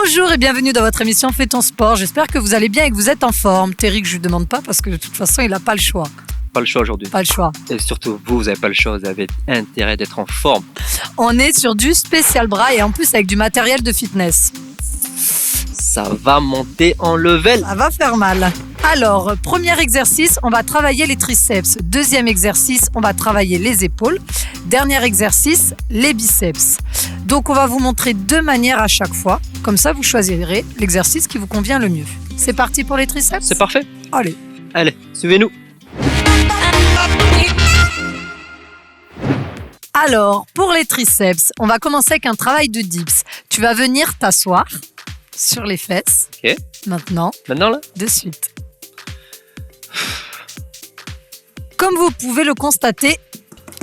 Bonjour et bienvenue dans votre émission Fais ton sport. J'espère que vous allez bien et que vous êtes en forme. Terry, je ne lui demande pas parce que de toute façon, il n'a pas le choix. Pas le choix aujourd'hui. Pas le choix. Et surtout, vous n'avez pas le choix, vous avez intérêt d'être en forme. On est sur du spécial bras et en plus avec du matériel de fitness. Ça va monter en level. Ça va faire mal. Alors, premier exercice, on va travailler les triceps. Deuxième exercice, on va travailler les épaules. Dernier exercice, les biceps. Donc, on va vous montrer deux manières à chaque fois. Comme ça, vous choisirez l'exercice qui vous convient le mieux. C'est parti pour les triceps ? C'est parfait. Allez, suivez-nous. Alors, pour les triceps, on va commencer avec un travail de dips. Tu vas venir t'asseoir sur les fesses. Ok. Maintenant, là de suite. Comme vous pouvez le constater,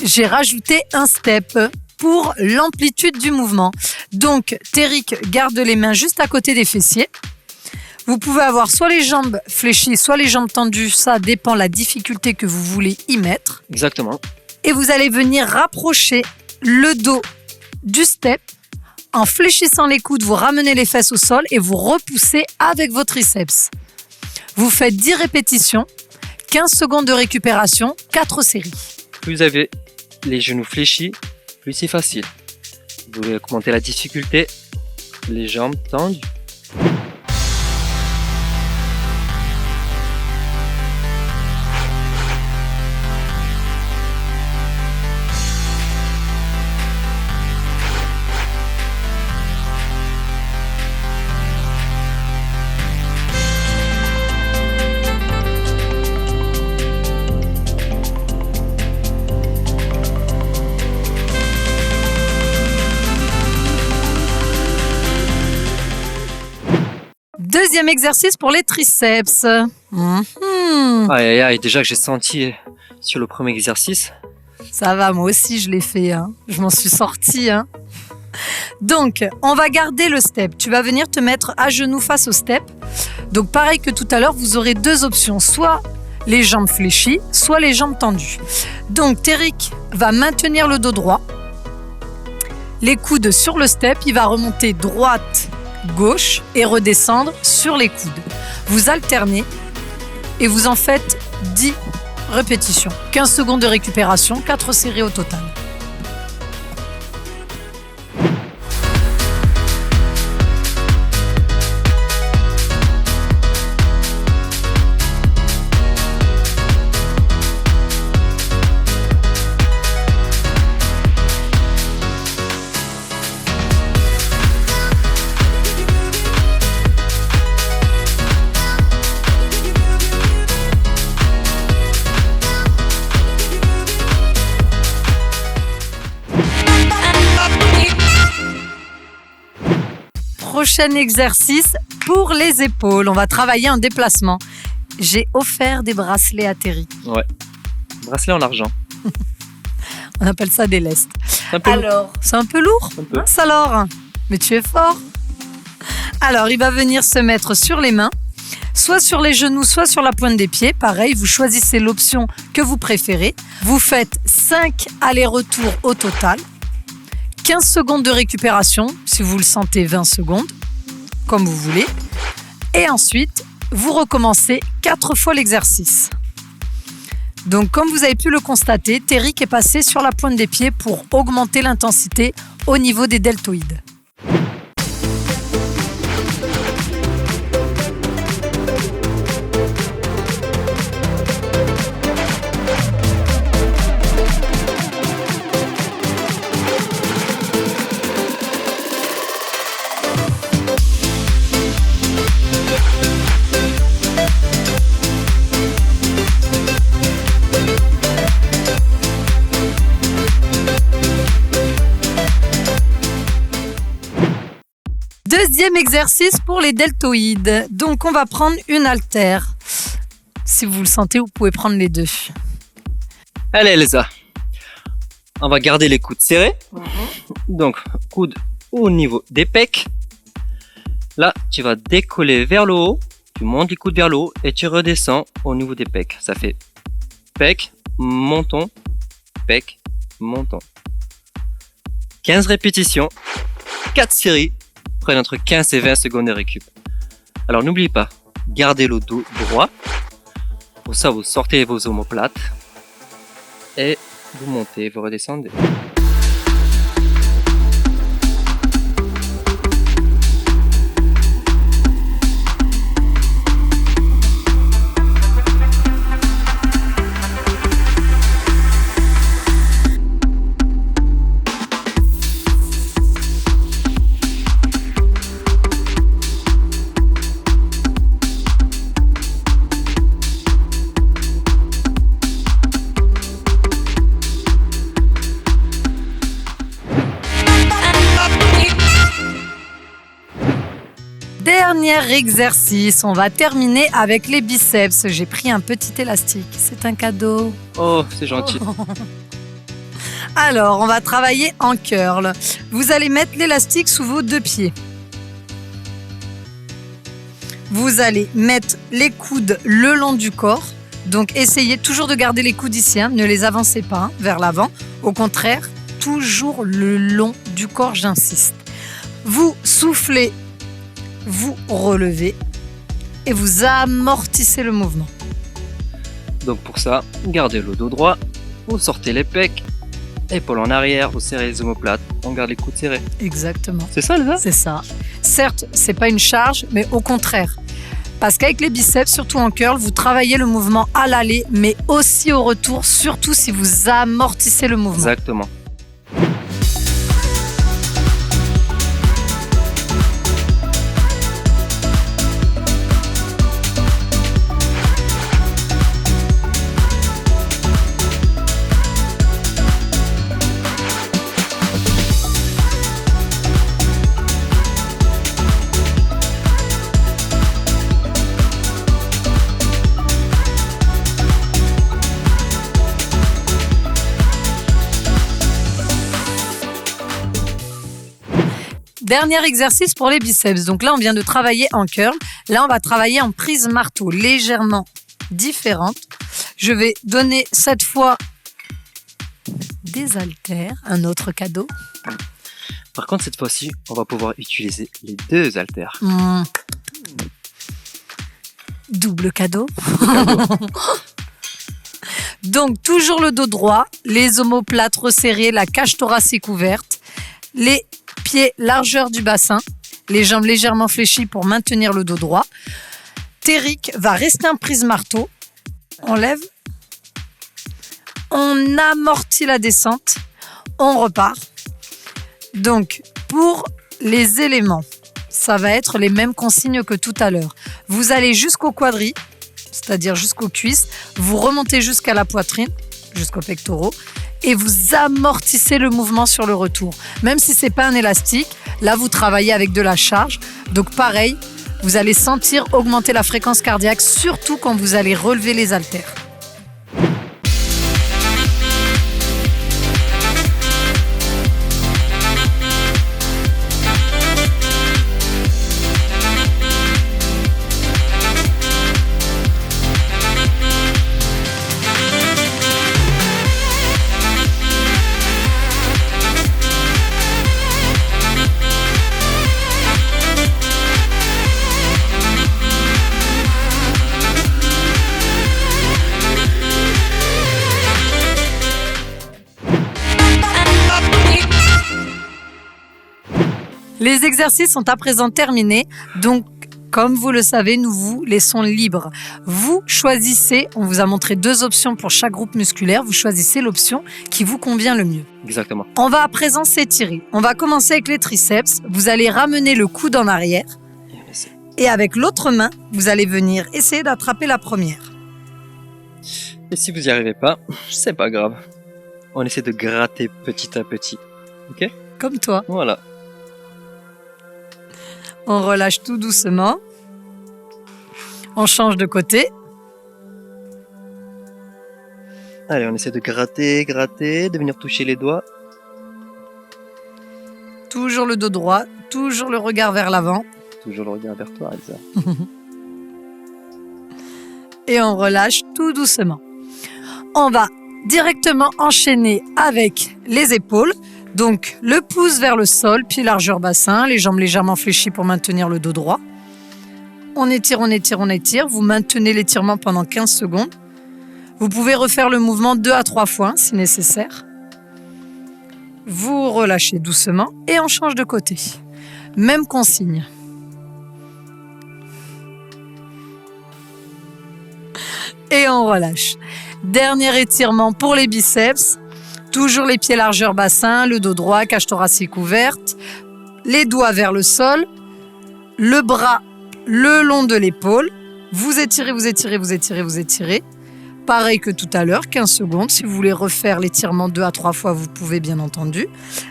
j'ai rajouté un step pour l'amplitude du mouvement. Donc, Téric garde les mains juste à côté des fessiers. Vous pouvez avoir soit les jambes fléchies, soit les jambes tendues. Ça dépend de la difficulté que vous voulez y mettre. Exactement. Et vous allez venir rapprocher le dos du step. En fléchissant les coudes, vous ramenez les fesses au sol et vous repoussez avec vos triceps. Vous faites 10 répétitions, 15 secondes de récupération, 4 séries. Plus vous avez les genoux fléchis, plus c'est facile. Vous pouvez augmenter la difficulté, les jambes tendues. Deuxième exercice pour les triceps. Aïe, déjà que j'ai senti sur le premier exercice. Ça va, moi aussi je l'ai fait. Je m'en suis sortie. Donc, on va garder le step. Tu vas venir te mettre à genoux face au step. Donc, pareil que tout à l'heure, vous aurez deux options. Soit les jambes fléchies, soit les jambes tendues. Donc, Téric va maintenir le dos droit. Les coudes sur le step. Il va remonter droite, gauche et redescendre sur les coudes. Vous alternez et vous en faites 10 répétitions. 15 secondes de récupération, 4 séries au total. Prochain exercice pour les épaules. On va travailler en déplacement. J'ai offert des bracelets à Terry. Ouais. Bracelet en argent. On appelle ça des lestes. Alors, c'est un peu lourd. Un peu. Mince alors. Mais tu es fort. Alors, il va venir se mettre sur les mains, soit sur les genoux, soit sur la pointe des pieds. Pareil, vous choisissez l'option que vous préférez. Vous faites 5 allers-retours au total. 15 secondes de récupération, si vous le sentez 20 secondes, comme vous voulez. Et ensuite, vous recommencez 4 fois l'exercice. Donc, comme vous avez pu le constater, Téric est passé sur la pointe des pieds pour augmenter l'intensité au niveau des deltoïdes. Deuxième exercice pour les deltoïdes. Donc, on va prendre une haltère. Si vous le sentez, vous pouvez prendre les deux. allez Elsa, on va garder les coudes serrés. Donc, coude au niveau des pecs. Là, tu vas décoller vers le haut. Tu montes les coudes vers le haut et tu redescends au niveau des pecs. Ça fait pec, menton, pec, menton. 15 répétitions, 4 séries. prenez entre 15 et 20 secondes de récup. Alors n'oubliez pas, gardez le dos droit. Pour ça, vous sortez vos omoplates et vous montez, vous redescendez. Dernier exercice, on va terminer avec les biceps. J'ai pris un petit élastique, c'est un cadeau. Oh, c'est gentil. Alors, on va travailler en curl. Vous allez mettre l'élastique sous vos deux pieds. Vous allez mettre les coudes le long du corps. Donc, essayez toujours de garder les coudes ici, ne les avancez pas vers l'avant. Au contraire, toujours le long du corps, j'insiste. Vous soufflez, vous relevez et vous amortissez le mouvement. Donc pour ça, gardez le dos droit, vous sortez les pecs, épaules en arrière, vous serrez les omoplates, on garde les coudes serrés. Exactement. C'est ça, Elsa ? C'est ça. Certes, c'est pas une charge, mais au contraire. Parce qu'avec les biceps, surtout en curl, vous travaillez le mouvement à l'aller, mais aussi au retour, surtout si vous amortissez le mouvement. Exactement. Dernier exercice pour les biceps. Donc là, on vient de travailler en curl. Là, on va travailler en prise marteau, légèrement différente. Je vais donner cette fois des haltères, un autre cadeau. Par contre, cette fois-ci, on va pouvoir utiliser les deux haltères. Double cadeau. Donc, toujours le dos droit, les omoplates resserrées, la cage thoracique ouverte, les pieds largeur du bassin, les jambes légèrement fléchies pour maintenir le dos droit. Térique va rester en prise marteau. On lève. On amortit la descente. On repart. Donc, pour les éléments, ça va être les mêmes consignes que tout à l'heure. Vous allez jusqu'au quadri, c'est-à-dire jusqu'aux cuisses. Vous remontez jusqu'à la poitrine, jusqu'aux pectoraux. Et vous amortissez le mouvement sur le retour. Même si ce n'est pas un élastique, là vous travaillez avec de la charge. Donc pareil, vous allez sentir augmenter la fréquence cardiaque, surtout quand vous allez relever les haltères. Les exercices sont à présent terminés, donc comme vous le savez, nous vous laissons libre. Vous choisissez, on vous a montré 2 options pour chaque groupe musculaire, vous choisissez l'option qui vous convient le mieux. Exactement. On va à présent s'étirer. On va commencer avec les triceps, vous allez ramener le coude en arrière et avec l'autre main, vous allez venir essayer d'attraper la première. Et si vous n'y arrivez pas, c'est pas grave. On essaie de gratter petit à petit. Ok ? Comme toi. Voilà. On relâche tout doucement. On change de côté. Allez, on essaie de gratter, de venir toucher les doigts. Toujours le dos droit, toujours le regard vers l'avant. Toujours le regard vers toi, Elsa. Et on relâche tout doucement. On va directement enchaîner avec les épaules. Donc, le pouce vers le sol, pied largeur bassin, les jambes légèrement fléchies pour maintenir le dos droit. On étire, on étire, on étire. Vous maintenez l'étirement pendant 15 secondes. Vous pouvez refaire le mouvement 2 à 3 fois si nécessaire. Vous relâchez doucement et on change de côté. Même consigne. Et on relâche. Dernier étirement pour les biceps. Toujours les pieds largeur bassin, le dos droit, cage thoracique ouverte, les doigts vers le sol, le bras le long de l'épaule. Vous étirez, vous étirez, vous étirez, vous étirez. Pareil que tout à l'heure, 15 secondes. Si vous voulez refaire l'étirement 2 à 3 fois, vous pouvez bien entendu.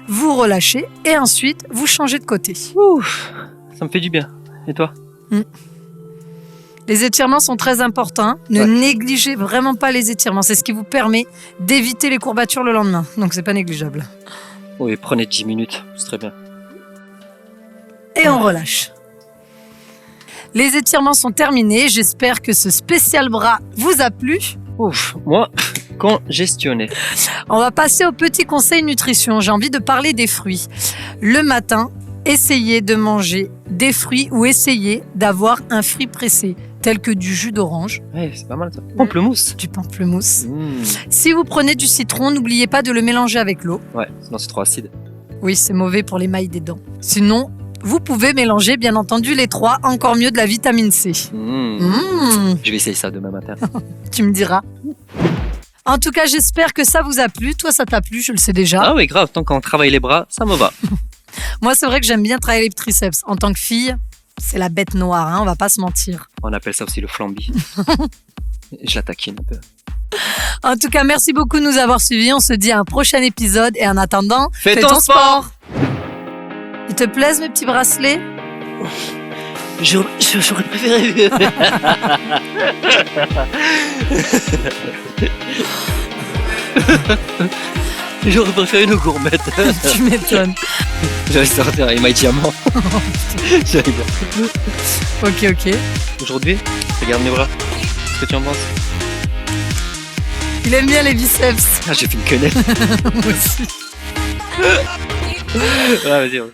Vous relâchez et ensuite, vous changez de côté. Ouf, ça me fait du bien. Et toi? Les étirements sont très importants. Ne négligez vraiment pas les étirements. C'est ce qui vous permet d'éviter les courbatures le lendemain. Donc, c'est pas négligeable. Oui, prenez 10 minutes, c'est très bien. Et on relâche. Les étirements sont terminés. J'espère que ce spécial bras vous a plu. Ouf, moi, congestionné. On va passer au petit conseil nutrition. J'ai envie de parler des fruits. Le matin, essayez de manger des fruits ou essayez d'avoir un fruit pressé, tel que du jus d'orange. Ouais, c'est pas mal ça. Pamplemousse. Du pamplemousse. Si vous prenez du citron, n'oubliez pas de le mélanger avec l'eau. Ouais, sinon c'est trop acide. Oui, c'est mauvais pour l'émail des dents. Sinon, vous pouvez mélanger, bien entendu, les trois, encore mieux de la vitamine C. Je vais essayer ça demain matin. Tu me diras. En tout cas, j'espère que ça vous a plu. Toi, ça t'a plu, je le sais déjà. Ah oui, grave, tant qu'on travaille les bras, ça me va. Moi, c'est vrai que j'aime bien travailler les triceps. En tant que fille, c'est la bête noire, hein, on va pas se mentir. On appelle ça aussi le flambi. Je la taquine un peu. En tout cas, merci beaucoup de nous avoir suivis. On se dit à un prochain épisode. Et en attendant, fais ton sport. Ils te plaisent mes petits bracelets? J'aurais préféré. J'aurais préféré une gourmette. Tu m'étonnes. J'allais sortir avec my diamant. J'allais bien. Ok. Aujourd'hui, regarde mes bras. Qu'est-ce que tu en penses? Il aime bien les biceps. Ah, j'ai fait une quenelle. Moi aussi. Ouais, vas-y. Ouais.